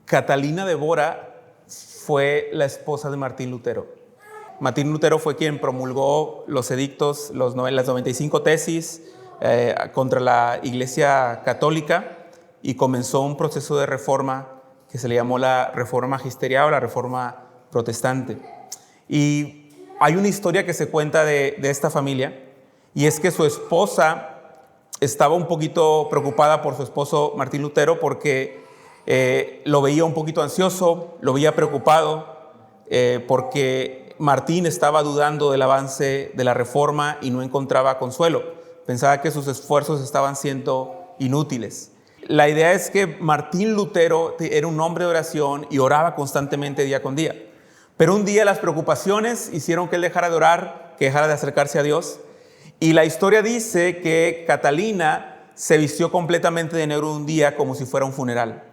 Catalina de Bora fue la esposa de Martín Lutero. Martín Lutero fue quien promulgó los edictos, las 95 tesis contra la Iglesia Católica y comenzó un proceso de reforma que se le llamó la Reforma Magisterial o la Reforma Protestante. Y hay una historia que se cuenta de esta familia, y es que su esposa estaba un poquito preocupada por su esposo Martín Lutero porque lo veía un poquito ansioso, lo veía preocupado porque Martín estaba dudando del avance de la reforma y no encontraba consuelo. Pensaba que sus esfuerzos estaban siendo inútiles. La idea es que Martín Lutero era un hombre de oración y oraba constantemente día con día. Pero un día las preocupaciones hicieron que él dejara de orar, que dejara de acercarse a Dios. Y la historia dice que Catalina se vistió completamente de negro un día como si fuera un funeral.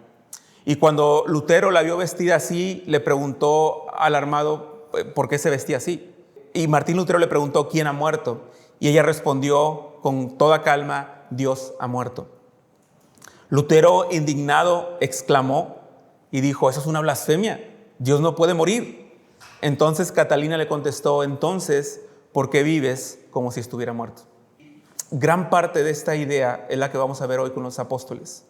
Y cuando Lutero la vio vestida así, le preguntó alarmado por qué se vestía así. Y Martín Lutero le preguntó quién ha muerto. Y ella respondió con toda calma: Dios ha muerto. Lutero, indignado, exclamó y dijo: eso es una blasfemia, Dios no puede morir. Entonces Catalina le contestó: entonces, ¿por qué vives como si estuviera muerto? Gran parte de esta idea es la que vamos a ver hoy con los apóstoles.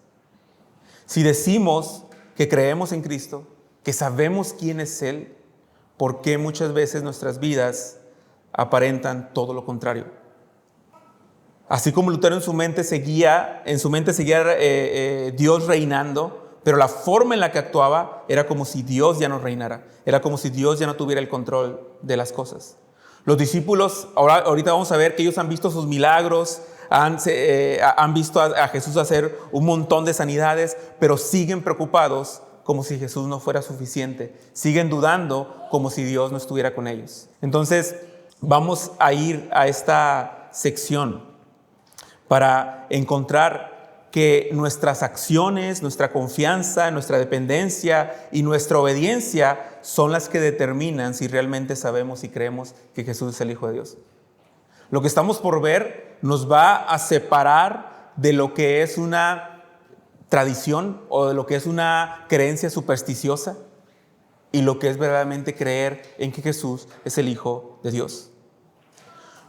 Si decimos que creemos en Cristo, que sabemos quién es Él, ¿por qué muchas veces nuestras vidas aparentan todo lo contrario? Así como Lutero en su mente seguía Dios reinando, pero la forma en la que actuaba era como si Dios ya no reinara, era como si Dios ya no tuviera el control de las cosas. Los discípulos, ahorita vamos a ver que ellos han visto sus milagros, han visto a Jesús hacer un montón de sanidades, pero siguen preocupados como si Jesús no fuera suficiente. Siguen dudando como si Dios no estuviera con ellos. Entonces, vamos a ir a esta sección para encontrar que nuestras acciones, nuestra confianza, nuestra dependencia y nuestra obediencia son las que determinan si realmente sabemos y creemos que Jesús es el Hijo de Dios. Lo que estamos por ver nos va a separar de lo que es una tradición o de lo que es una creencia supersticiosa y lo que es verdaderamente creer en que Jesús es el Hijo de Dios.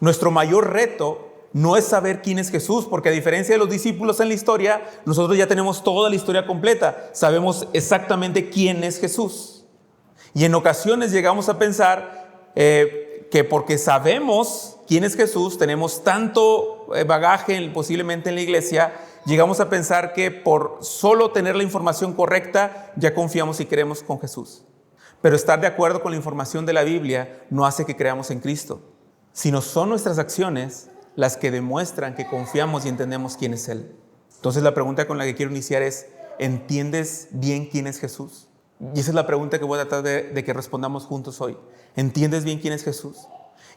Nuestro mayor reto no es saber quién es Jesús, porque a diferencia de los discípulos en la historia, nosotros ya tenemos toda la historia completa. Sabemos exactamente quién es Jesús. Y en ocasiones llegamos a pensar que porque sabemos quién es Jesús, tenemos tanto bagaje posiblemente en la iglesia, llegamos a pensar que por solo tener la información correcta, ya confiamos y creemos con Jesús. Pero estar de acuerdo con la información de la Biblia no hace que creamos en Cristo, sino son nuestras acciones las que demuestran que confiamos y entendemos quién es Él. Entonces la pregunta con la que quiero iniciar es: ¿entiendes bien quién es Jesús? Y esa es la pregunta que voy a tratar de que respondamos juntos hoy. ¿Entiendes bien quién es Jesús?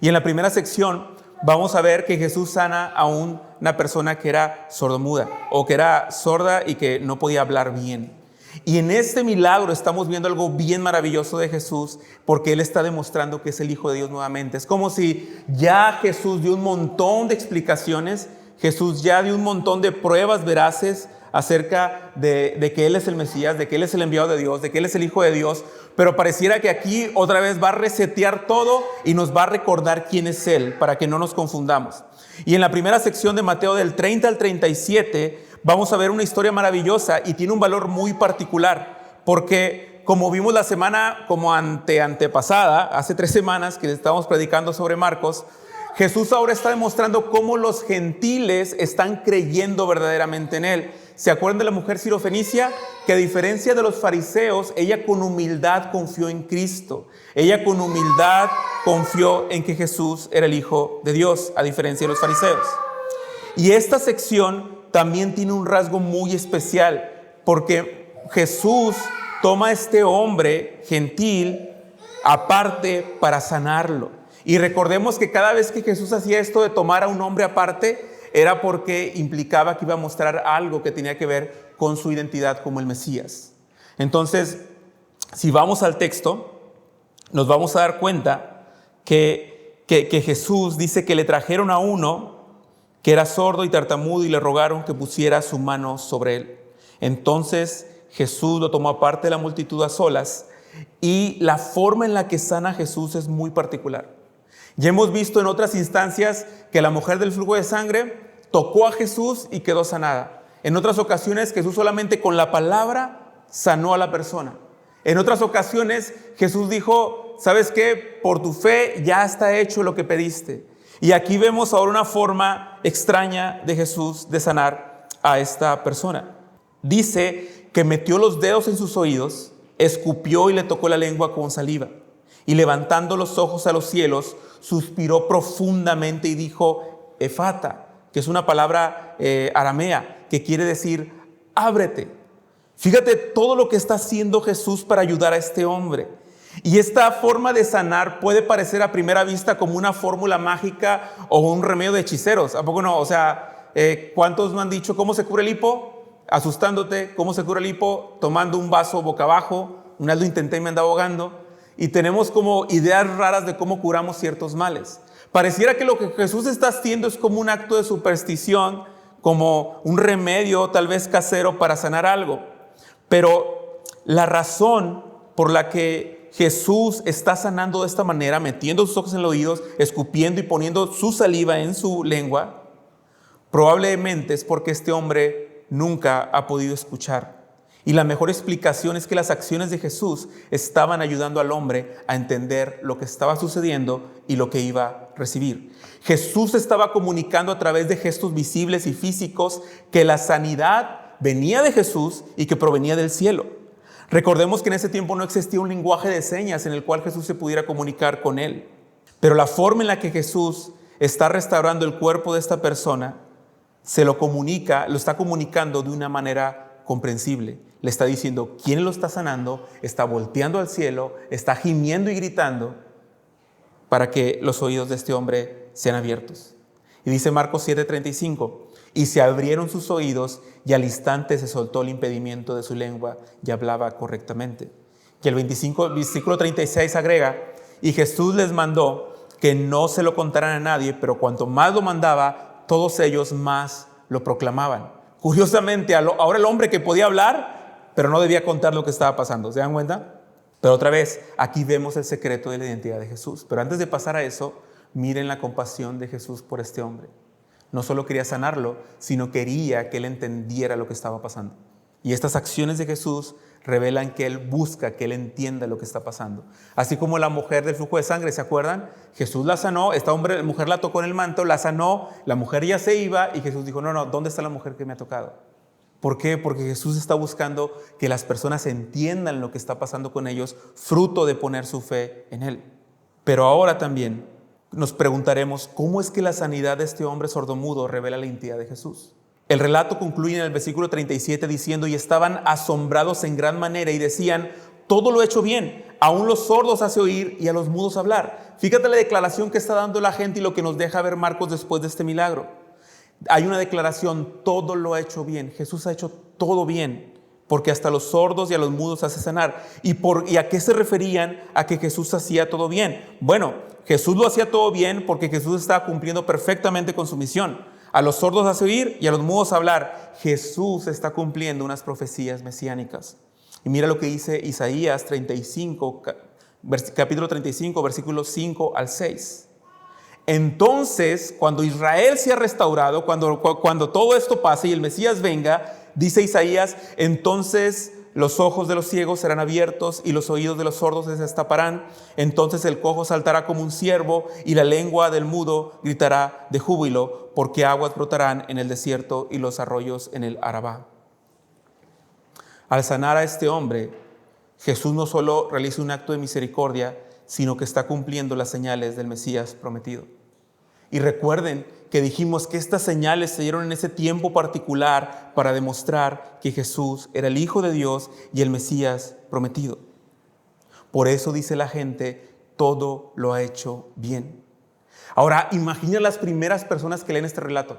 Y en la primera sección vamos a ver que Jesús sana a una persona que era sordomuda o que era sorda y que no podía hablar bien. Y en este milagro estamos viendo algo bien maravilloso de Jesús, porque Él está demostrando que es el Hijo de Dios nuevamente. Es como si ya Jesús dio un montón de explicaciones, Jesús ya dio un montón de pruebas veraces acerca de que Él es el Mesías, de que Él es el enviado de Dios, de que Él es el Hijo de Dios, pero pareciera que aquí otra vez va a resetear todo y nos va a recordar quién es Él, para que no nos confundamos. Y en la primera sección de Mateo, del 30 al 37, vamos a ver una historia maravillosa y tiene un valor muy particular, porque como vimos la semana como antepasada, hace 3 semanas que estábamos predicando sobre Marcos, Jesús ahora está demostrando cómo los gentiles están creyendo verdaderamente en Él. ¿Se acuerdan de la mujer sirofenicia? Que a diferencia de los fariseos, ella con humildad confió en Cristo. Ella con humildad confió en que Jesús era el Hijo de Dios, a diferencia de los fariseos. Y esta sección también tiene un rasgo muy especial, porque Jesús toma a este hombre gentil aparte para sanarlo. Y recordemos que cada vez que Jesús hacía esto de tomar a un hombre aparte, era porque implicaba que iba a mostrar algo que tenía que ver con su identidad como el Mesías. Entonces, si vamos al texto, nos vamos a dar cuenta que Jesús dice que le trajeron a uno que era sordo y tartamudo y le rogaron que pusiera su mano sobre él. Entonces Jesús lo tomó aparte de la multitud a solas, y la forma en la que sana a Jesús es muy particular. Ya hemos visto en otras instancias que la mujer del flujo de sangre tocó a Jesús y quedó sanada. En otras ocasiones Jesús solamente con la palabra sanó a la persona. En otras ocasiones Jesús dijo, ¿sabes qué? Por tu fe ya está hecho lo que pediste. Y aquí vemos ahora una forma extraña de Jesús de sanar a esta persona. Dice que metió los dedos en sus oídos, escupió y le tocó la lengua con saliva. Y levantando los ojos a los cielos, suspiró profundamente y dijo, Efata, que es una palabra aramea que quiere decir, ábrete. Fíjate todo lo que está haciendo Jesús para ayudar a este hombre. Y esta forma de sanar puede parecer a primera vista como una fórmula mágica o un remedio de hechiceros. ¿A poco no? O sea, ¿cuántos no han dicho cómo se cura el hipo? Asustándote. ¿Cómo se cura el hipo? Tomando un vaso boca abajo. Una vez lo intenté y me andaba ahogando. Y tenemos como ideas raras de cómo curamos ciertos males. Pareciera que lo que Jesús está haciendo es como un acto de superstición, como un remedio tal vez casero para sanar algo. Pero la razón por la que Jesús está sanando de esta manera, metiendo sus ojos en los oídos, escupiendo y poniendo su saliva en su lengua, probablemente es porque este hombre nunca ha podido escuchar. Y la mejor explicación es que las acciones de Jesús estaban ayudando al hombre a entender lo que estaba sucediendo y lo que iba a recibir. Jesús estaba comunicando a través de gestos visibles y físicos que la sanidad venía de Jesús y que provenía del cielo. Recordemos que en ese tiempo no existía un lenguaje de señas en el cual Jesús se pudiera comunicar con él. Pero la forma en la que Jesús está restaurando el cuerpo de esta persona, lo está comunicando de una manera comprensible. Le está diciendo quién lo está sanando, está volteando al cielo, está gimiendo y gritando para que los oídos de este hombre sean abiertos. Y dice Marcos 7:35, y se abrieron sus oídos y al instante se soltó el impedimento de su lengua y hablaba correctamente. Y el versículo 36 agrega, y Jesús les mandó que no se lo contaran a nadie, pero cuanto más lo mandaba, todos ellos más lo proclamaban. Curiosamente, ahora el hombre que podía hablar, pero no debía contar lo que estaba pasando. ¿Se dan cuenta? Pero otra vez, aquí vemos el secreto de la identidad de Jesús. Pero antes de pasar a eso, miren la compasión de Jesús por este hombre. No solo quería sanarlo, sino quería que él entendiera lo que estaba pasando. Y estas acciones de Jesús revelan que él busca que él entienda lo que está pasando. Así como la mujer del flujo de sangre, ¿se acuerdan? Jesús la sanó, esta mujer la tocó en el manto, la sanó, la mujer ya se iba y Jesús dijo, no, ¿dónde está la mujer que me ha tocado? ¿Por qué? Porque Jesús está buscando que las personas entiendan lo que está pasando con ellos, fruto de poner su fe en él. Pero ahora también nos preguntaremos, ¿cómo es que la sanidad de este hombre sordomudo revela la identidad de Jesús? El relato concluye en el versículo 37 diciendo, y estaban asombrados en gran manera y decían, todo lo he hecho bien, aún los sordos hace oír y a los mudos hablar. Fíjate la declaración que está dando la gente y lo que nos deja ver Marcos después de este milagro. Hay una declaración, todo lo ha hecho bien. Jesús ha hecho todo bien, porque hasta los sordos y a los mudos hace sanar. ¿Y a qué se referían a que Jesús hacía todo bien? Bueno, Jesús lo hacía todo bien porque Jesús estaba cumpliendo perfectamente con su misión. A los sordos hace oír y a los mudos hablar. Jesús está cumpliendo unas profecías mesiánicas. Y mira lo que dice Isaías 35, capítulo 35, versículos 5 al 6. Entonces, cuando Israel sea restaurado, cuando todo esto pase y el Mesías venga, dice Isaías, entonces los ojos de los ciegos serán abiertos y los oídos de los sordos se destaparán. Entonces el cojo saltará como un ciervo y la lengua del mudo gritará de júbilo, porque aguas brotarán en el desierto y los arroyos en el Arabá. Al sanar a este hombre, Jesús no solo realiza un acto de misericordia, sino que está cumpliendo las señales del Mesías prometido. Y recuerden que dijimos que estas señales se dieron en ese tiempo particular para demostrar que Jesús era el Hijo de Dios y el Mesías prometido. Por eso dice la gente, todo lo ha hecho bien. Ahora, imagina las primeras personas que leen este relato,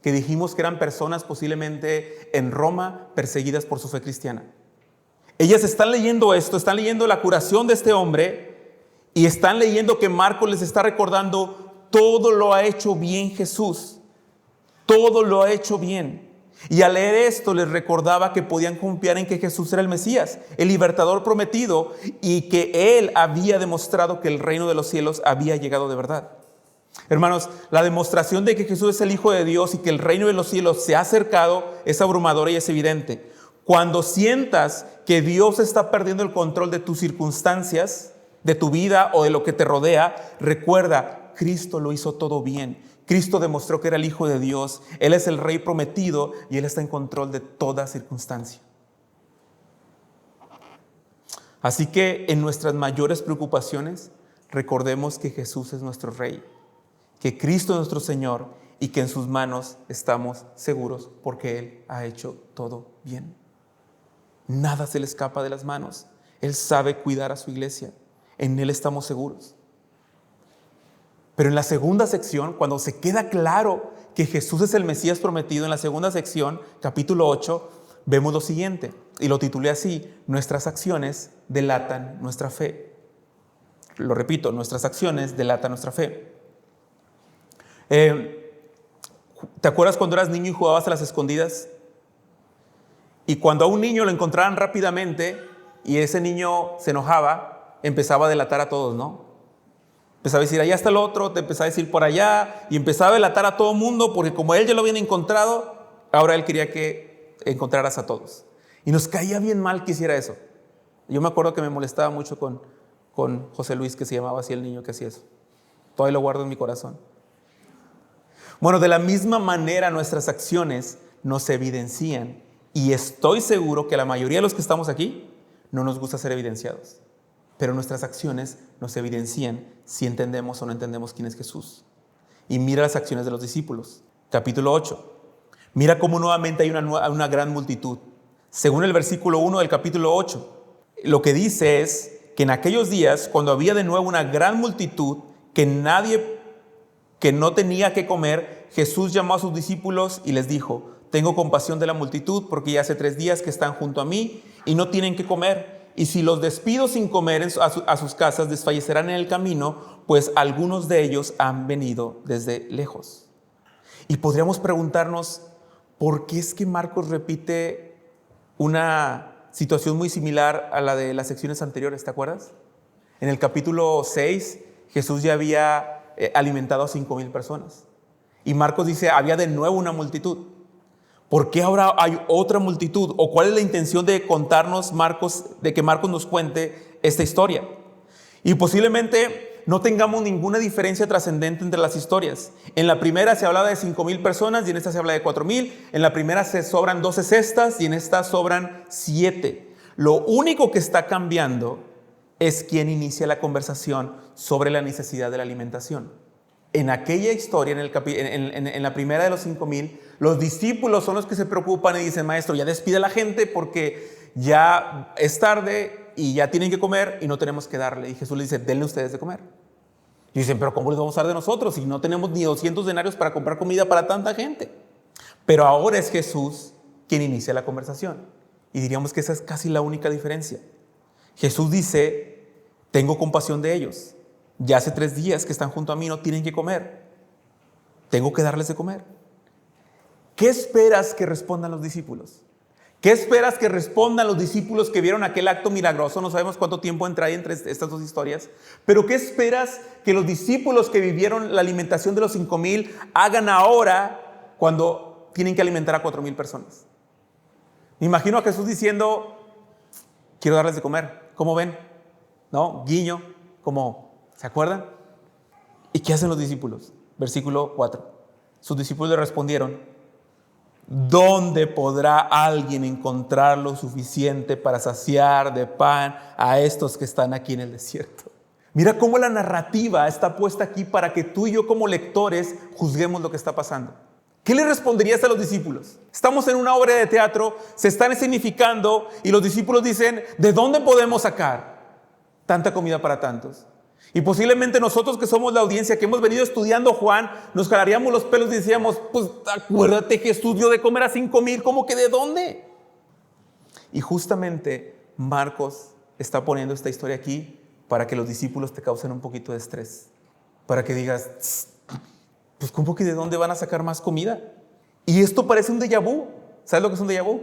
que dijimos que eran personas posiblemente en Roma perseguidas por su fe cristiana. Ellas están leyendo esto, están leyendo la curación de este hombre y están leyendo que Marcos les está recordando todo lo ha hecho bien Jesús. Todo lo ha hecho bien. Y al leer esto les recordaba que podían confiar en que Jesús era el Mesías, el libertador prometido, y que Él había demostrado que el reino de los cielos había llegado de verdad. Hermanos, la demostración de que Jesús es el Hijo de Dios y que el reino de los cielos se ha acercado es abrumadora y es evidente. Cuando sientas que Dios está perdiendo el control de tus circunstancias, de tu vida o de lo que te rodea, recuerda, Cristo lo hizo todo bien. Cristo demostró que era el Hijo de Dios. Él es el Rey prometido y Él está en control de toda circunstancia. Así que en nuestras mayores preocupaciones, recordemos que Jesús es nuestro Rey, que Cristo es nuestro Señor y que en sus manos estamos seguros porque Él ha hecho todo bien. Nada se le escapa de las manos. Él sabe cuidar a su iglesia. En Él estamos seguros. Pero en la segunda sección, cuando se queda claro que Jesús es el Mesías prometido, en la segunda sección, capítulo 8, vemos lo siguiente. Y lo titulé así: nuestras acciones delatan nuestra fe. Lo repito, nuestras acciones delatan nuestra fe. ¿Te acuerdas cuando eras niño y jugabas a las escondidas? Y cuando a un niño lo encontraban rápidamente y ese niño se enojaba, empezaba a delatar a todos, ¿no? Empezaba a decir, allá está el otro, te empezaba a decir por allá, y empezaba a delatar a todo mundo, porque como él ya lo habían encontrado, ahora él quería que encontraras a todos. Y nos caía bien mal que hiciera eso. Yo me acuerdo que me molestaba mucho con José Luis, que se llamaba así el niño que hacía eso. Todavía lo guardo en mi corazón. Bueno, de la misma manera nuestras acciones nos evidencian, y estoy seguro que la mayoría de los que estamos aquí no nos gusta ser evidenciados. Pero nuestras acciones nos evidencian si entendemos o no entendemos quién es Jesús. Y mira las acciones de los discípulos. Capítulo 8. Mira cómo nuevamente hay una gran multitud. Según el versículo 1 del capítulo 8, lo que dice es que en aquellos días, cuando había de nuevo una gran multitud, que no tenía que comer, Jesús llamó a sus discípulos y les dijo, tengo compasión de la multitud porque ya hace 3 días que están junto a mí y no tienen que comer. Y si los despido sin comer a sus casas, desfallecerán en el camino, pues algunos de ellos han venido desde lejos. Y podríamos preguntarnos, ¿por qué es que Marcos repite una situación muy similar a la de las secciones anteriores? ¿Te acuerdas? En el capítulo 6, Jesús ya había alimentado a 5,000 personas. Y Marcos dice, había de nuevo una multitud. ¿Por qué ahora hay otra multitud? ¿O cuál es la intención de contarnos de que Marcos nos cuente esta historia? Y posiblemente no tengamos ninguna diferencia trascendente entre las historias. En la primera se hablaba de 5,000 personas y en esta se habla de 4,000. En la primera se sobran 12 cestas y en esta sobran 7. Lo único que está cambiando es quién inicia la conversación sobre la necesidad de la alimentación. En aquella historia, en la primera de los 5,000, los discípulos son los que se preocupan y dicen, maestro, ya despide a la gente porque ya es tarde y ya tienen que comer y no tenemos que darle. Y Jesús les dice, denle ustedes de comer. Y dicen, pero ¿cómo les vamos a dar de nosotros si no tenemos ni 200 denarios para comprar comida para tanta gente? Pero ahora es Jesús quien inicia la conversación. Y diríamos que esa es casi la única diferencia. Jesús dice, tengo compasión de ellos. Ya hace 3 días que están junto a mí, no tienen que comer. Tengo que darles de comer. ¿Qué esperas que respondan los discípulos? ¿Qué esperas que respondan los discípulos que vieron aquel acto milagroso? No sabemos cuánto tiempo entra ahí entre estas dos historias. Pero ¿qué esperas que los discípulos que vivieron la alimentación de los 5,000 hagan ahora cuando tienen que alimentar a 4,000 personas? Me imagino a Jesús diciendo, quiero darles de comer. ¿Cómo ven? ¿No? Guiño, como... ¿Se acuerdan? ¿Y qué hacen los discípulos? Versículo 4. Sus discípulos le respondieron, ¿dónde podrá alguien encontrar lo suficiente para saciar de pan a estos que están aquí en el desierto? Mira cómo la narrativa está puesta aquí para que tú y yo como lectores juzguemos lo que está pasando. ¿Qué le responderías a los discípulos? Estamos en una obra de teatro, se están escenificando y los discípulos dicen, ¿de dónde podemos sacar tanta comida para tantos? Y posiblemente nosotros que somos la audiencia, que hemos venido estudiando Juan, nos jalaríamos los pelos y decíamos, pues acuérdate, Jesús dio de comer a 5,000, ¿cómo que de dónde? Y justamente Marcos está poniendo esta historia aquí para que los discípulos te causen un poquito de estrés. Para que digas, pues ¿cómo que de dónde van a sacar más comida? Y esto parece un déjà vu. ¿Sabes lo que es un déjà vu?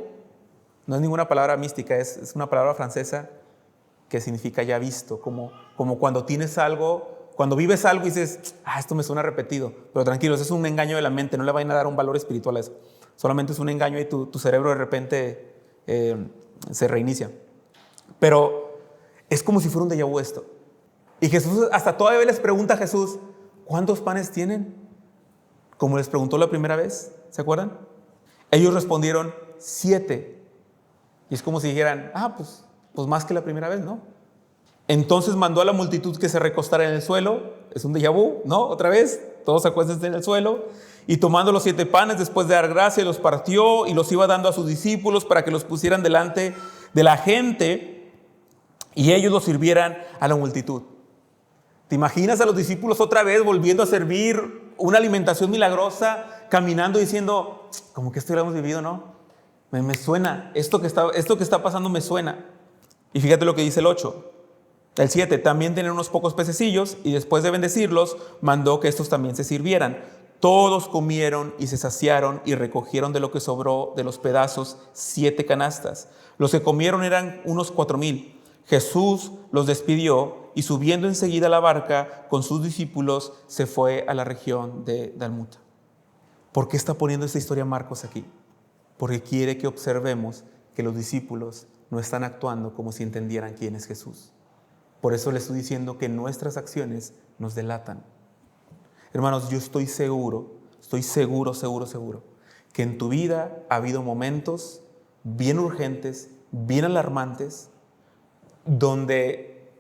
No es ninguna palabra mística, es una palabra francesa que significa ya visto, como cuando tienes algo, cuando vives algo y dices, esto me suena repetido, pero tranquilos, es un engaño de la mente, no le vayan a dar un valor espiritual a eso, solamente es un engaño y tu cerebro de repente se reinicia. Pero es como si fuera un déjà vu esto. Y Jesús, hasta todavía les pregunta a Jesús, ¿cuántos panes tienen? Como les preguntó la primera vez, ¿se acuerdan? Ellos respondieron 7. Y es como si dijeran, pues más que la primera vez, ¿no? Entonces mandó a la multitud que se recostara en el suelo. Es un déjà vu, ¿no? Otra vez, todos acuéstense en el suelo. Y tomando los 7 panes, después de dar gracia, los partió y los iba dando a sus discípulos para que los pusieran delante de la gente y ellos los sirvieran a la multitud. ¿Te imaginas a los discípulos otra vez volviendo a servir una alimentación milagrosa, caminando diciendo, como que esto ya lo hemos vivido, ¿no? Me suena, esto que está pasando me suena. Y fíjate lo que dice el 8. El 7, también tenían unos pocos pececillos y después de bendecirlos, mandó que estos también se sirvieran. Todos comieron y se saciaron y recogieron de lo que sobró de los pedazos 7 canastas. Los que comieron eran unos 4,000. Jesús los despidió y subiendo enseguida a la barca con sus discípulos se fue a la región de Dalmanuta. ¿Por qué está poniendo esta historia Marcos aquí? Porque quiere que observemos que los discípulos no están actuando como si entendieran quién es Jesús. Por eso le estoy diciendo que nuestras acciones nos delatan. Hermanos, yo estoy seguro, que en tu vida ha habido momentos bien urgentes, bien alarmantes, donde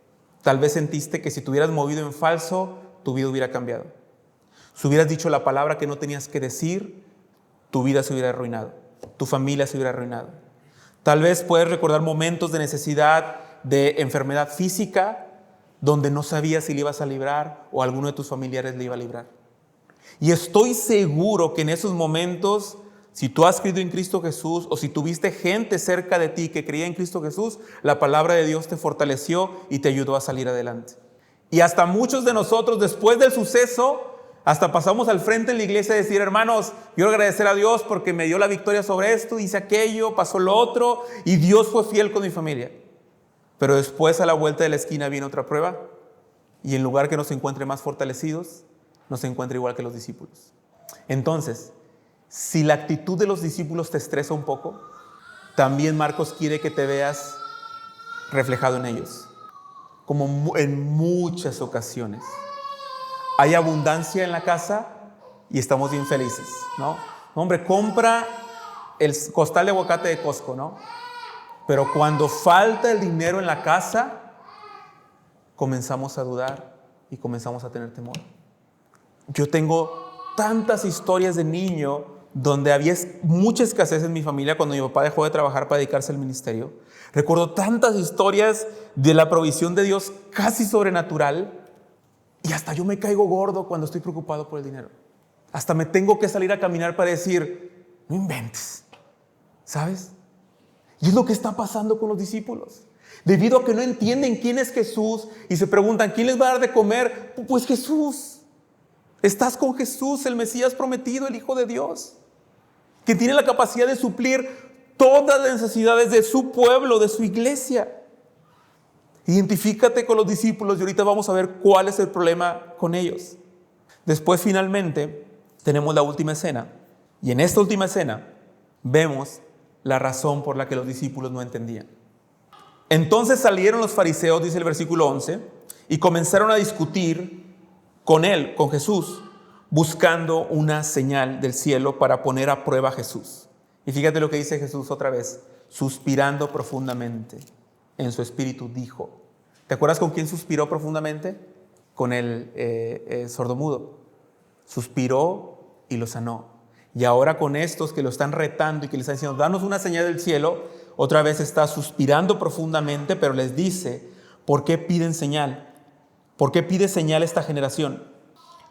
tal vez sentiste que si te hubieras movido en falso, tu vida hubiera cambiado. Si hubieras dicho la palabra que no tenías que decir, tu vida se hubiera arruinado, tu familia se hubiera arruinado. Tal vez puedes recordar momentos de necesidad, de enfermedad física, donde no sabías si le ibas a librar o alguno de tus familiares le iba a librar. Y estoy seguro que en esos momentos, si tú has creído en Cristo Jesús o si tuviste gente cerca de ti que creía en Cristo Jesús, la palabra de Dios te fortaleció y te ayudó a salir adelante. Y hasta muchos de nosotros, después del suceso, hasta pasamos al frente en la iglesia a decir, hermanos, quiero agradecer a Dios porque me dio la victoria sobre esto, hice aquello, pasó lo otro y Dios fue fiel con mi familia. Pero después a la vuelta de la esquina viene otra prueba y en lugar que nos encuentre más fortalecidos, nos encuentra igual que los discípulos. Entonces, si la actitud de los discípulos te estresa un poco, también Marcos quiere que te veas reflejado en ellos, como en muchas ocasiones. Hay abundancia en la casa y estamos bien felices, ¿no? Hombre, compra el costal de aguacate de Costco, ¿no? Pero cuando falta el dinero en la casa, comenzamos a dudar y comenzamos a tener temor. Yo tengo tantas historias de niño donde había mucha escasez en mi familia cuando mi papá dejó de trabajar para dedicarse al ministerio. Recuerdo tantas historias de la provisión de Dios casi sobrenatural y hasta yo me caigo gordo cuando estoy preocupado por el dinero. Hasta me tengo que salir a caminar para decir, no inventes, ¿sabes? Y es lo que está pasando con los discípulos. Debido a que no entienden quién es Jesús y se preguntan, ¿quién les va a dar de comer? Pues Jesús. Estás con Jesús, el Mesías prometido, el Hijo de Dios, que tiene la capacidad de suplir todas las necesidades de su pueblo, de su iglesia. Identifícate con los discípulos y ahorita vamos a ver cuál es el problema con ellos. Después, finalmente, tenemos la última escena. Y en esta última escena vemos la razón por la que los discípulos no entendían. Entonces salieron los fariseos, dice el versículo 11, y comenzaron a discutir con él, con Jesús, buscando una señal del cielo para poner a prueba a Jesús. Y fíjate lo que dice Jesús otra vez, suspirando profundamente. En su espíritu dijo. ¿Te acuerdas con quién suspiró profundamente? Con el sordomudo. Suspiró y lo sanó. Y ahora con estos que lo están retando y que les están diciendo, danos una señal del cielo, otra vez está suspirando profundamente, pero les dice, ¿por qué piden señal? ¿Por qué pide señal esta generación?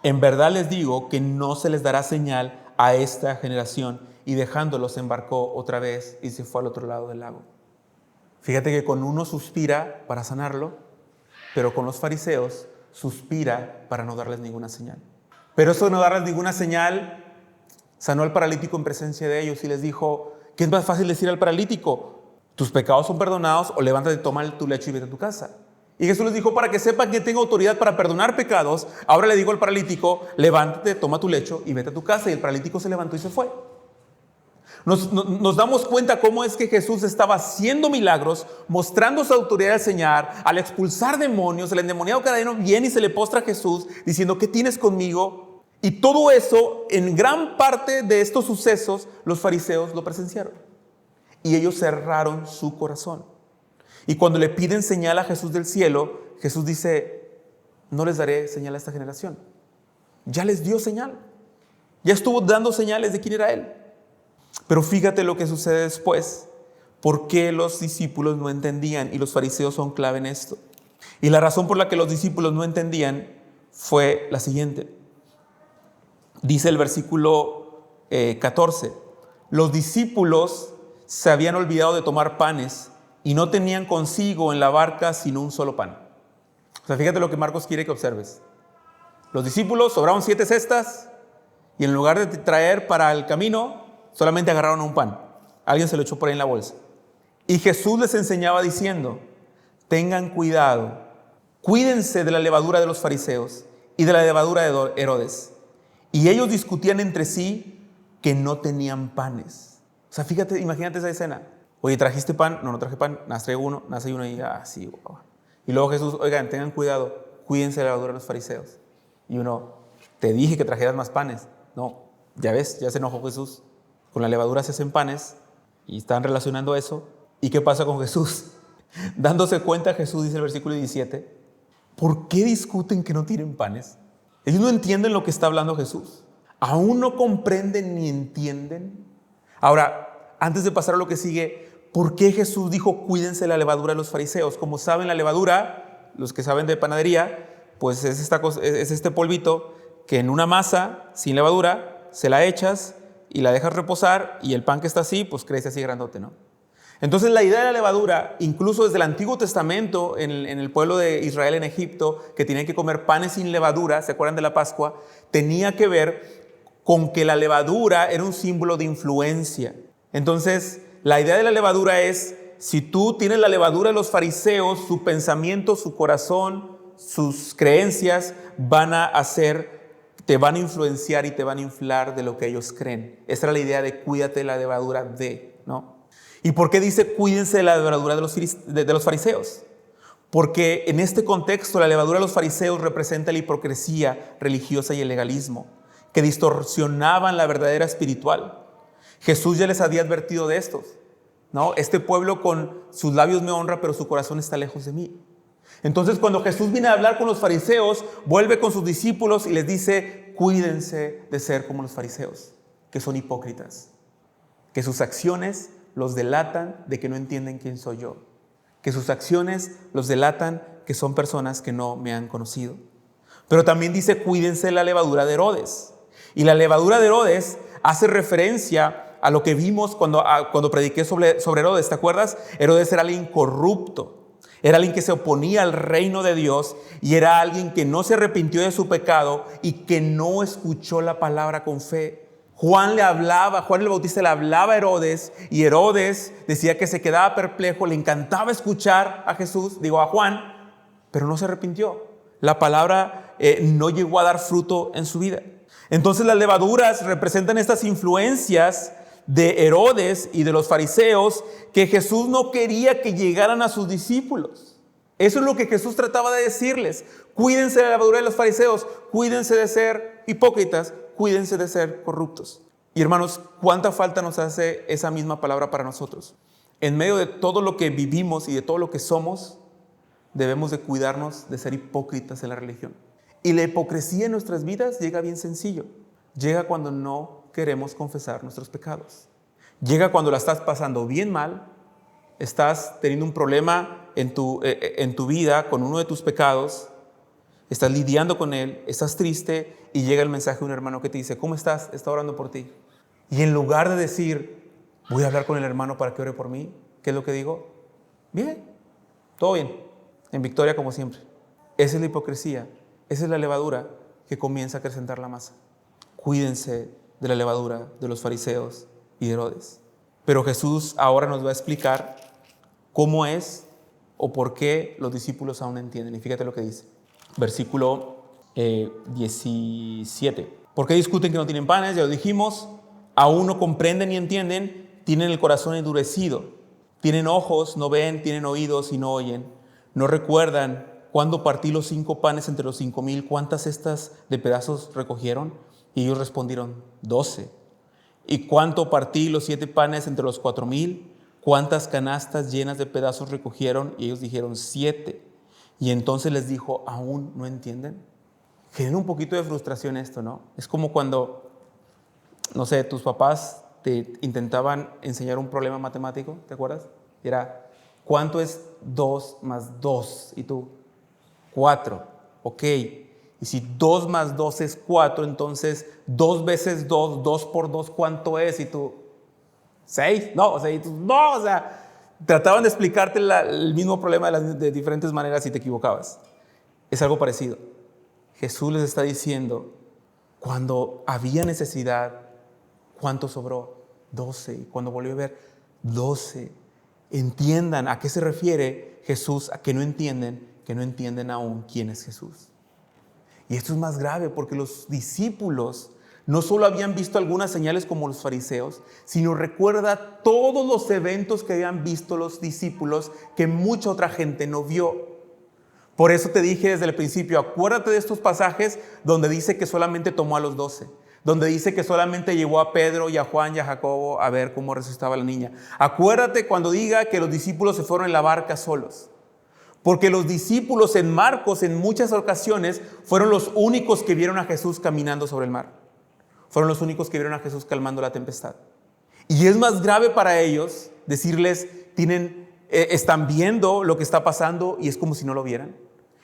En verdad les digo que no se les dará señal a esta generación. Y dejándolos embarcó otra vez y se fue al otro lado del lago. Fíjate que con uno suspira para sanarlo, pero con los fariseos suspira para no darles ninguna señal. Pero eso de no darles ninguna señal, sanó al paralítico en presencia de ellos y les dijo, ¿Qué es más fácil decir al paralítico? Tus pecados son perdonados, o levántate, toma tu lecho y vete a tu casa. Y Jesús les dijo, para que sepan que tengo autoridad para perdonar pecados, ahora le digo al paralítico, levántate, toma tu lecho y vete a tu casa. Y el paralítico se levantó y se fue. Nos damos cuenta cómo es que Jesús estaba haciendo milagros, mostrando su autoridad al Señor, al expulsar demonios. El endemoniado gadareno viene y se le postra a Jesús diciendo, ¿qué tienes conmigo? Y todo eso, en gran parte de estos sucesos, los fariseos lo presenciaron. Y ellos cerraron su corazón. Y cuando le piden señal a Jesús del cielo, Jesús dice, no les daré señal a esta generación. Ya les dio señal. Ya estuvo dando señales de quién era Él. Pero fíjate lo que sucede después. ¿Por qué los discípulos no entendían? Y los fariseos son clave en esto. Y la razón por la que los discípulos no entendían fue la siguiente. Dice el versículo 14. Los discípulos se habían olvidado de tomar panes y no tenían consigo en la barca sino un solo pan. O sea, fíjate lo que Marcos quiere que observes. Los discípulos sobraron 7 cestas y en lugar de traer para el camino, solamente agarraron un pan. Alguien se lo echó por ahí en la bolsa. Y Jesús les enseñaba diciendo, tengan cuidado, cuídense de la levadura de los fariseos y de la levadura de Herodes. Y ellos discutían entre sí que no tenían panes. O sea, fíjate, imagínate esa escena. Oye, ¿trajiste pan? No, no traje pan. Nada, traigo uno. Nada, hay uno y sí, wow. Y luego Jesús, oigan, tengan cuidado, cuídense de la levadura de los fariseos. Y uno, te dije que trajeras más panes. No, ya ves, ya se enojó Jesús. Con la levadura se hacen panes y están relacionando eso. ¿Y qué pasa con Jesús? Dándose cuenta, Jesús dice en el versículo 17, ¿por qué discuten que no tienen panes? Ellos no entienden lo que está hablando Jesús. ¿Aún no comprenden ni entienden? Ahora, antes de pasar a lo que sigue, ¿por qué Jesús dijo cuídense de la levadura de los fariseos? Como saben, la levadura, los que saben de panadería, pues es este polvito que en una masa sin levadura se la echas y la dejas reposar y el pan que está así, pues crece así grandote, ¿no? Entonces la idea de la levadura, incluso desde el Antiguo Testamento, en el pueblo de Israel en Egipto, que tenían que comer panes sin levadura, ¿se acuerdan de la Pascua? Tenía que ver con que la levadura era un símbolo de influencia. Entonces, la idea de la levadura es, si tú tienes la levadura de los fariseos, su pensamiento, su corazón, sus creencias te van a influenciar y te van a inflar de lo que ellos creen. Esa era la idea de cuídate de la levadura ¿no? ¿Y por qué dice cuídense de la levadura de los fariseos? Porque en este contexto la levadura de los fariseos representa la hipocresía religiosa y el legalismo, que distorsionaban la verdadera espiritual. Jesús ya les había advertido de estos, ¿no? Este pueblo con sus labios me honra, pero su corazón está lejos de mí. Entonces, cuando Jesús viene a hablar con los fariseos, vuelve con sus discípulos y les dice, cuídense de ser como los fariseos, que son hipócritas, que sus acciones los delatan de que no entienden quién soy yo, que sus acciones los delatan que son personas que no me han conocido. Pero también dice, cuídense de la levadura de Herodes. Y la levadura de Herodes hace referencia a lo que vimos cuando prediqué sobre Herodes. ¿Te acuerdas? Herodes era alguien corrupto. Era alguien que se oponía al reino de Dios y era alguien que no se arrepintió de su pecado y que no escuchó la palabra con fe. Juan el Bautista le hablaba a Herodes y Herodes decía que se quedaba perplejo, le encantaba escuchar a Juan, pero no se arrepintió. La palabra no llegó a dar fruto en su vida. Entonces las levaduras representan estas influencias de Herodes y de los fariseos que Jesús no quería que llegaran a sus discípulos. Eso es lo que Jesús trataba de decirles. Cuídense de la levadura de los fariseos, cuídense de ser hipócritas, cuídense de ser corruptos. Y hermanos, ¿cuánta falta nos hace esa misma palabra para nosotros? En medio de todo lo que vivimos y de todo lo que somos, debemos de cuidarnos de ser hipócritas en la religión. Y la hipocresía en nuestras vidas llega bien sencillo. Llega cuando no queremos confesar nuestros pecados. Llega cuando la estás pasando bien mal, estás teniendo un problema en tu vida con uno de tus pecados, estás lidiando con él, estás triste y llega el mensaje de un hermano que te dice, ¿cómo estás? Está orando por ti. Y en lugar de decir, voy a hablar con el hermano para que ore por mí, ¿qué es lo que digo? Bien, todo bien, en victoria como siempre. Esa es la hipocresía, esa es la levadura que comienza a acrecentar la masa. Cuídense de la levadura de los fariseos y de Herodes. Pero Jesús ahora nos va a explicar cómo es o por qué los discípulos aún no entienden. Y fíjate lo que dice. Versículo 17. ¿Por qué discuten que no tienen panes? Ya lo dijimos. Aún no comprenden ni entienden. Tienen el corazón endurecido. Tienen ojos, no ven. Tienen oídos y no oyen. No recuerdan cuando partí los 5 panes entre los 5,000. ¿Cuántas cestas de pedazos recogieron? Y ellos respondieron, 12. ¿Y cuánto partí los 7 panes entre los 4,000? ¿Cuántas canastas llenas de pedazos recogieron? Y ellos dijeron 7. Y entonces les dijo, ¿aún no entienden? Genera un poquito de frustración esto, ¿no? Es como cuando, no sé, tus papás te intentaban enseñar un problema matemático, ¿te acuerdas? Era, ¿cuánto es 2 más 2? Y tú, 4. Ok. Y si 2 más 2 es 4, entonces 2 veces 2, 2 por 2, ¿cuánto es? Y tú, 6. No, o sea, y tú, no, o sea, trataban de explicarte el mismo problema de diferentes maneras y te equivocabas. Es algo parecido. Jesús les está diciendo, cuando había necesidad, ¿cuánto sobró? 12. Y cuando volvió a ver, 12. Entiendan a qué se refiere Jesús, a que no entienden aún quién es Jesús. Y esto es más grave porque los discípulos no solo habían visto algunas señales como los fariseos, sino recuerda todos los eventos que habían visto los discípulos que mucha otra gente no vio. Por eso te dije desde el principio, acuérdate de estos pasajes donde dice que solamente tomó a los 12, donde dice que solamente llevó a Pedro y a Juan y a Jacobo a ver cómo resucitaba la niña. Acuérdate cuando diga que los discípulos se fueron en la barca solos. Porque los discípulos en Marcos en muchas ocasiones fueron los únicos que vieron a Jesús caminando sobre el mar. Fueron los únicos que vieron a Jesús calmando la tempestad. Y es más grave para ellos decirles, están viendo lo que está pasando y es como si no lo vieran.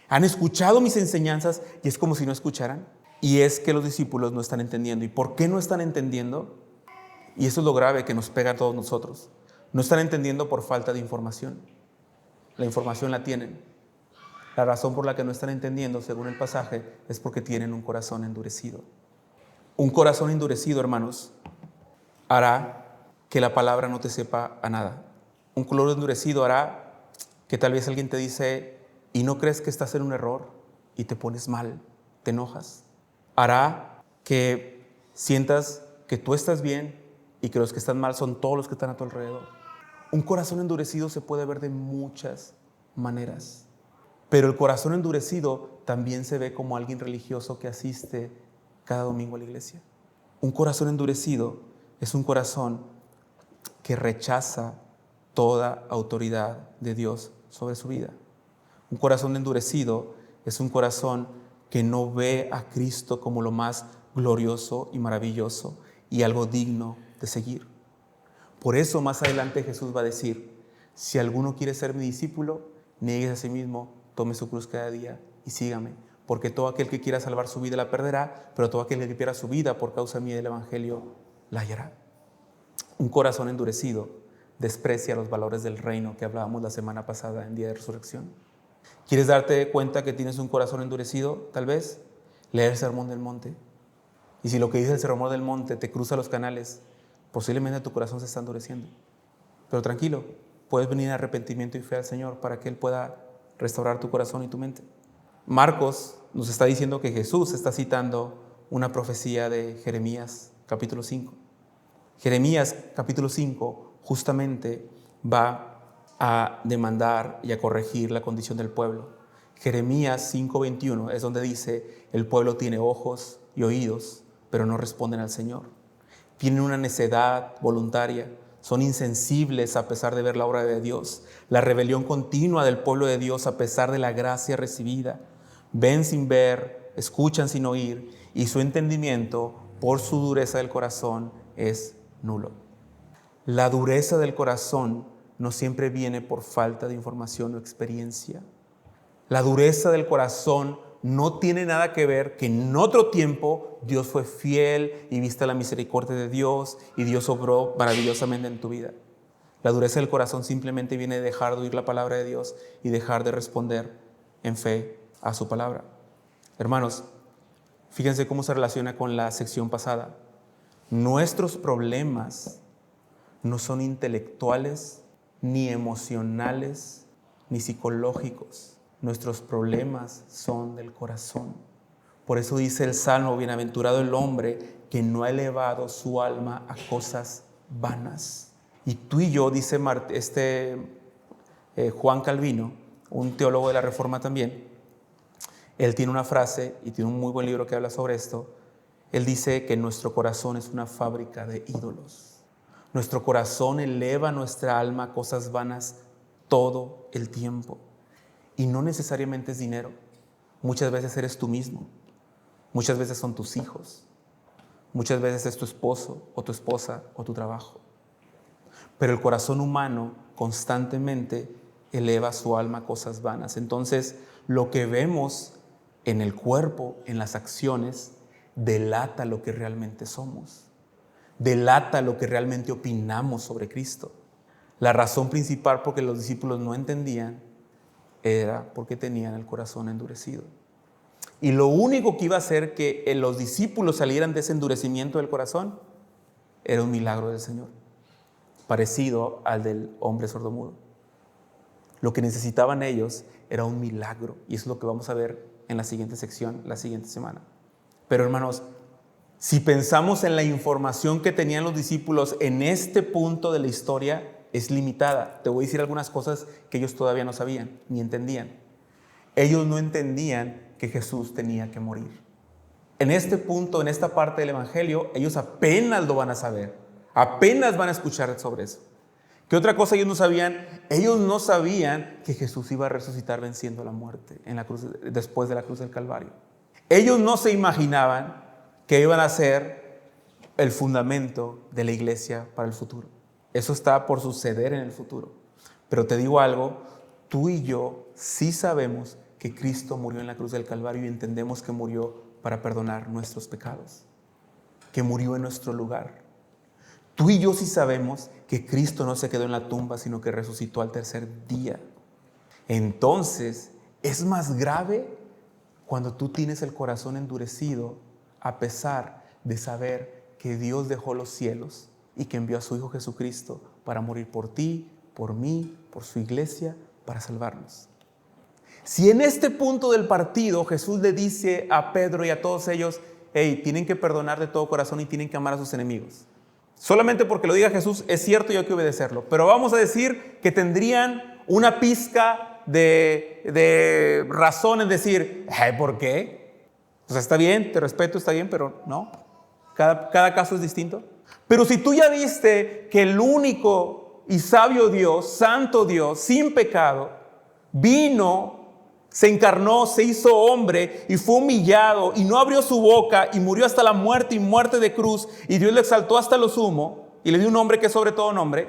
Han escuchado mis enseñanzas y es como si no escucharan. Y es que los discípulos no están entendiendo. ¿Y por qué no están entendiendo? Y eso es lo grave que nos pega a todos nosotros. No están entendiendo por falta de información. La información la tienen. La razón por la que no están entendiendo, según el pasaje, es porque tienen un corazón endurecido. Un corazón endurecido, hermanos, hará que la palabra no te sepa a nada. Un corazón endurecido hará que tal vez alguien te dice y no crees que estás en un error y te pones mal, te enojas. Hará que sientas que tú estás bien y que los que están mal son todos los que están a tu alrededor. Un corazón endurecido se puede ver de muchas maneras, pero el corazón endurecido también se ve como alguien religioso que asiste cada domingo a la iglesia. Un corazón endurecido es un corazón que rechaza toda autoridad de Dios sobre su vida. Un corazón endurecido es un corazón que no ve a Cristo como lo más glorioso y maravilloso y algo digno de seguir. Por eso más adelante Jesús va a decir, si alguno quiere ser mi discípulo, niegue a sí mismo, tome su cruz cada día y sígame. Porque todo aquel que quiera salvar su vida la perderá, pero todo aquel que pierda su vida por causa mía del evangelio la hallará. Un corazón endurecido desprecia los valores del reino que hablábamos la semana pasada en día de resurrección. ¿Quieres darte cuenta que tienes un corazón endurecido? Tal vez leer el Sermón del Monte. Y si lo que dice el Sermón del Monte te cruza los canales, posiblemente tu corazón se está endureciendo. Pero tranquilo, puedes venir en arrepentimiento y fe al Señor para que Él pueda restaurar tu corazón y tu mente. Marcos nos está diciendo que Jesús está citando una profecía de Jeremías capítulo 5. Jeremías capítulo 5 justamente va a demandar y a corregir la condición del pueblo. Jeremías 5:21 es donde dice, el pueblo tiene ojos y oídos, pero no responden al Señor. Tienen una necedad voluntaria, son insensibles a pesar de ver la obra de Dios. La rebelión continua del pueblo de Dios a pesar de la gracia recibida. Ven sin ver, escuchan sin oír, y su entendimiento, por su dureza del corazón, es nulo. La dureza del corazón no siempre viene por falta de información o experiencia. La dureza del corazón no tiene nada que ver que en otro tiempo Dios fue fiel y viste la misericordia de Dios y Dios obró maravillosamente en tu vida. La dureza del corazón simplemente viene de dejar de oír la palabra de Dios y dejar de responder en fe a su palabra. Hermanos, fíjense cómo se relaciona con la sección pasada. Nuestros problemas no son intelectuales, ni emocionales, ni psicológicos. Nuestros problemas son del corazón. Por eso dice el Salmo: bienaventurado el hombre que no ha elevado su alma a cosas vanas. Y tú y yo, dice Juan Calvino, un teólogo de la Reforma también, él tiene una frase y tiene un muy buen libro que habla sobre esto. Él dice que nuestro corazón es una fábrica de ídolos. Nuestro corazón eleva nuestra alma a cosas vanas todo el tiempo. Y no necesariamente es dinero. Muchas veces eres tú mismo. Muchas veces son tus hijos. Muchas veces es tu esposo o tu esposa o tu trabajo. Pero el corazón humano constantemente eleva su alma a cosas vanas. Entonces, lo que vemos en el cuerpo, en las acciones, delata lo que realmente somos. Delata lo que realmente opinamos sobre Cristo. La razón principal por que los discípulos no entendían era porque tenían el corazón endurecido. Y lo único que iba a hacer que los discípulos salieran de ese endurecimiento del corazón era un milagro del Señor, parecido al del hombre sordomudo. Lo que necesitaban ellos era un milagro, y eso es lo que vamos a ver en la siguiente sección, la siguiente semana. Pero hermanos, si pensamos en la información que tenían los discípulos en este punto de la historia, es limitada. Te voy a decir algunas cosas que ellos todavía no sabían ni entendían. Ellos no entendían que Jesús tenía que morir. En este punto, en esta parte del Evangelio, ellos apenas lo van a saber, apenas van a escuchar sobre eso. ¿Qué otra cosa ellos no sabían? Ellos no sabían que Jesús iba a resucitar venciendo la muerte en la cruz, después de la cruz del Calvario. Ellos no se imaginaban que iban a ser el fundamento de la iglesia para el futuro. Eso está por suceder en el futuro. Pero te digo algo, tú y yo sí sabemos que Cristo murió en la cruz del Calvario y entendemos que murió para perdonar nuestros pecados, que murió en nuestro lugar. Tú y yo sí sabemos que Cristo no se quedó en la tumba, sino que resucitó al tercer día. Entonces, es más grave cuando tú tienes el corazón endurecido a pesar de saber que Dios dejó los cielos y que envió a su Hijo Jesucristo para morir por ti, por mí, por su iglesia, para salvarnos. Si en este punto del partido Jesús le dice a Pedro y a todos ellos: hey, tienen que perdonar de todo corazón y tienen que amar a sus enemigos. Solamente porque lo diga Jesús es cierto y hay que obedecerlo. Pero vamos a decir que tendrían una pizca de razón en decir: ¿por qué? O sea, está bien, te respeto, está bien, pero no. Cada caso es distinto. Pero si tú ya viste que el único y sabio Dios, santo Dios, sin pecado, vino, se encarnó, se hizo hombre y fue humillado y no abrió su boca y murió hasta la muerte y muerte de cruz, y Dios le exaltó hasta lo sumo y le dio un nombre que es sobre todo nombre,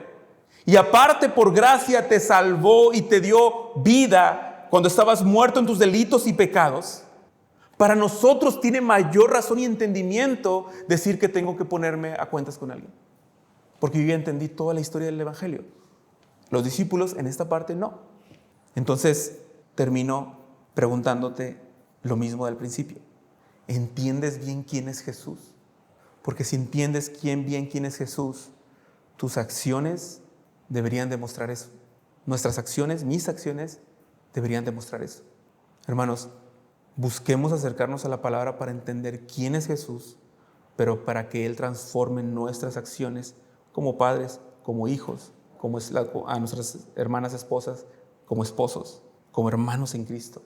y aparte por gracia te salvó y te dio vida cuando estabas muerto en tus delitos y pecados, para nosotros tiene mayor razón y entendimiento decir que tengo que ponerme a cuentas con alguien, porque yo ya entendí toda la historia del Evangelio. Los discípulos en esta parte no. Entonces termino preguntándote lo mismo del principio. ¿Entiendes bien quién es Jesús? Porque si entiendes bien quién es Jesús, tus acciones deberían demostrar eso. Nuestras acciones, mis acciones, deberían demostrar eso. Hermanos, busquemos acercarnos a la palabra para entender quién es Jesús, pero para que Él transforme nuestras acciones como padres, como hijos, como a nuestras hermanas esposas, como esposos, como hermanos en Cristo.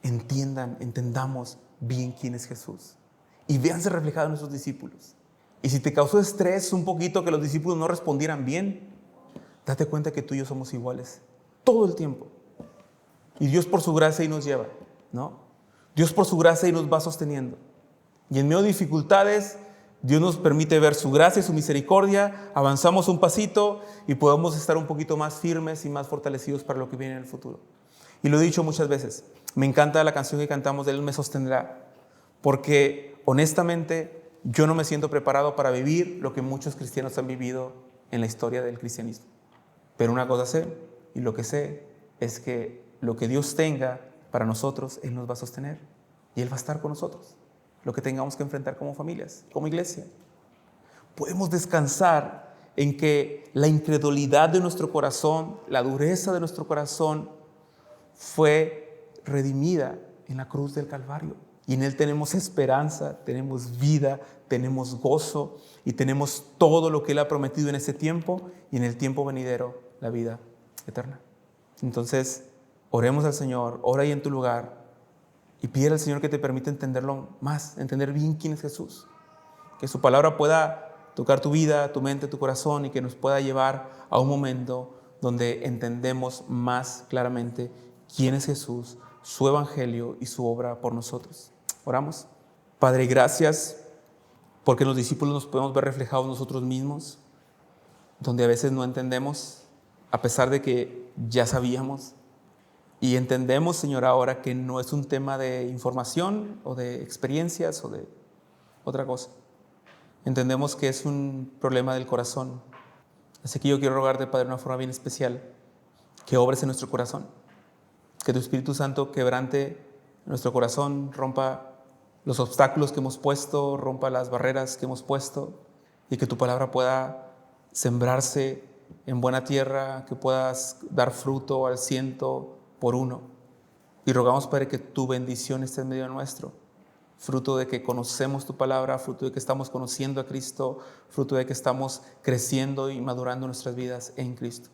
Entendamos bien quién es Jesús y véanse reflejado en nuestros discípulos. Y si te causó estrés un poquito que los discípulos no respondieran bien, date cuenta que tú y yo somos iguales todo el tiempo. Y Dios por su gracia ahí nos lleva, ¿no? Dios por su gracia ahí nos va sosteniendo. Y en medio de dificultades, Dios nos permite ver su gracia y su misericordia, avanzamos un pasito y podemos estar un poquito más firmes y más fortalecidos para lo que viene en el futuro. Y lo he dicho muchas veces, me encanta la canción que cantamos de Él me sostendrá, porque honestamente yo no me siento preparado para vivir lo que muchos cristianos han vivido en la historia del cristianismo. Pero una cosa sé, y lo que sé es que lo que Dios tenga para nosotros, Él nos va a sostener y Él va a estar con nosotros. Lo que tengamos que enfrentar como familias, como iglesia. Podemos descansar en que la incredulidad de nuestro corazón, la dureza de nuestro corazón fue redimida en la cruz del Calvario. Y en Él tenemos esperanza, tenemos vida, tenemos gozo y tenemos todo lo que Él ha prometido en este tiempo y en el tiempo venidero, la vida eterna. Entonces, oremos al Señor, ora ahí en tu lugar y pide al Señor que te permita entenderlo más, entender bien quién es Jesús. Que su palabra pueda tocar tu vida, tu mente, tu corazón y que nos pueda llevar a un momento donde entendemos más claramente quién es Jesús, su evangelio y su obra por nosotros. Oramos. Padre, gracias porque en los discípulos nos podemos ver reflejados nosotros mismos, donde a veces no entendemos, a pesar de que ya sabíamos. Y entendemos, Señor, ahora que no es un tema de información o de experiencias o de otra cosa. Entendemos que es un problema del corazón. Así que yo quiero rogarte, Padre, de una forma bien especial, que obres en nuestro corazón, que tu Espíritu Santo quebrante nuestro corazón, rompa los obstáculos que hemos puesto, rompa las barreras que hemos puesto y que tu palabra pueda sembrarse en buena tierra, que puedas dar fruto al 100%. Y rogamos, Padre, que tu bendición esté en medio nuestro, fruto de que conocemos tu palabra, fruto de que estamos conociendo a Cristo, fruto de que estamos creciendo y madurando nuestras vidas en Cristo.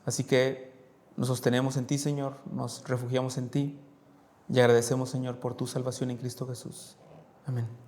Así que nos sostenemos en ti, Señor, nos refugiamos en ti y agradecemos, Señor, por tu salvación en Cristo Jesús. Amén.